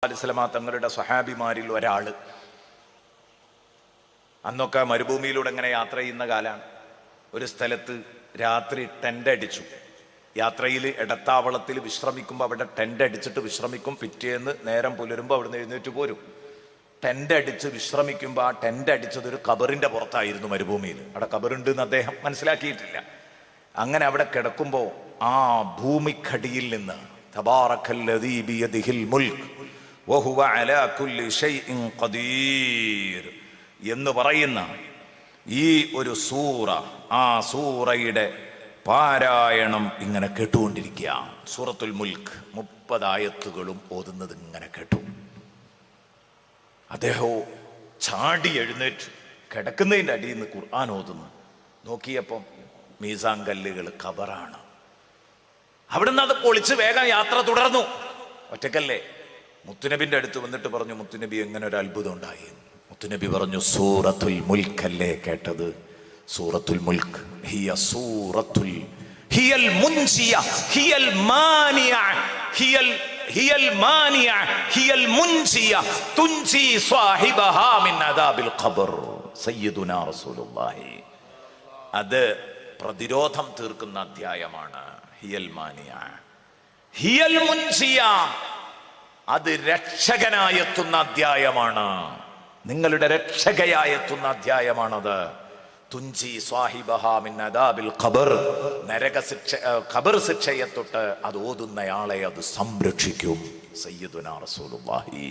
അലിസ്ലമ തങ്ങളുടെ സ്വഹാബിമാരിൽ ഒരാൾ അന്നൊക്കെ മരുഭൂമിയിലൂടെ ഇങ്ങനെ യാത്ര ചെയ്യുന്ന കാലാണ്. ഒരു സ്ഥലത്ത് രാത്രി ടെൻ്റ് അടിച്ചു. യാത്രയിൽ ഇടത്താവളത്തിൽ വിശ്രമിക്കുമ്പോൾ അവിടെ ടെൻ്റ് അടിച്ചിട്ട് വിശ്രമിക്കും. പിറ്റേന്ന് നേരം പുലരുമ്പോൾ അവിടുന്ന് എഴുന്നേറ്റ് പോരും. ടെൻ്റ് അടിച്ച് വിശ്രമിക്കുമ്പോൾ ആ ടെൻ്റ് അടിച്ചത് ഒരു ഖബറിൻ്റെ പുറത്തായിരുന്നു. മരുഭൂമിയിൽ അവിടെ ഖബറുണ്ട് എന്ന് അദ്ദേഹം മനസ്സിലാക്കിയിട്ടില്ല. അങ്ങനെ അവിടെ കിടക്കുമ്പോൾ ആ ഭൂമിക്കടിയിൽ നിന്ന് തബാറക്കല്ലദീ ബിയദിഹിൽ മുൽക്ക് വഹുവ അലാ കുല്ലി ഷൈഇൻ ഖദീർ എന്ന് പറയുന്ന ഈ ഒരു സൂറ, ആ സൂറയുടെ പാരായണം ഇങ്ങനെ കേട്ടുകൊണ്ടിരിക്കുക. സൂറത്തുൽ മുൽക്ക് 30 ആയത്തുകളും ഓതുന്നത് ഇങ്ങനെ കേട്ടു. അദ്ദേഹം ചാടി എഴുന്നേറ്റ് കിടക്കുന്നതിൻ്റെ അടിയിൽ നിന്ന് ഖുർആൻ ഓതുന്നു. നോക്കിയപ്പം മീസാൻ കല്ലുകൾ ഖബറാണ്. അവിടുന്ന് അത് പൊളിച്ച് വേഗം യാത്ര തുടർന്നു. ഒറ്റക്കല്ലേ. മുത്തുനബിന്റെ അടുത്ത് വന്നിട്ട് പറഞ്ഞു, മുത്തുനബി എങ്ങനെ ഒരു അത്ഭുതം ഉണ്ടായി? മുത്തുനബി പറഞ്ഞു, സൂറത്തുൽ മുൽക്ക് അല്ലേ കേട്ടത്? സൂറത്തുൽ മുൽക്ക് ഹിയ സൂറത്തുൽ ഹിയൽ മുൻസിയ ഹിയൽ മാനിയ ഹിയൽ മാനിയ ഹിയൽ മുൻസിയ തുൻസി സ്വാഹിബഹാ മിൻ അദാബിൽ ഖബർ സയ്യിദുനാ റസൂലുള്ളാഹി. അത് പ്രതിരോധം തീർക്കുന്ന അധ്യായമാണ്. ഹിയൽ മാനിയ ഹിയൽ മുൻസിയ, അത് രക്ഷകനായെത്തുന്ന അധ്യായമാണ്. നിങ്ങളുടെ രക്ഷകയായെത്തുന്ന അധ്യായമാണത്. തുൻജി സ്വാഹിബഹാ മിൻ അദാബിൽ ഖബർ, നരകശിക്ഷ ഖബർ ശിക്ഷയെ തൊട്ട് അത് ഓതുന്നയാളെ അത് സംരക്ഷിക്കും. സയ്യിദുനാ റസൂലുള്ളാഹി.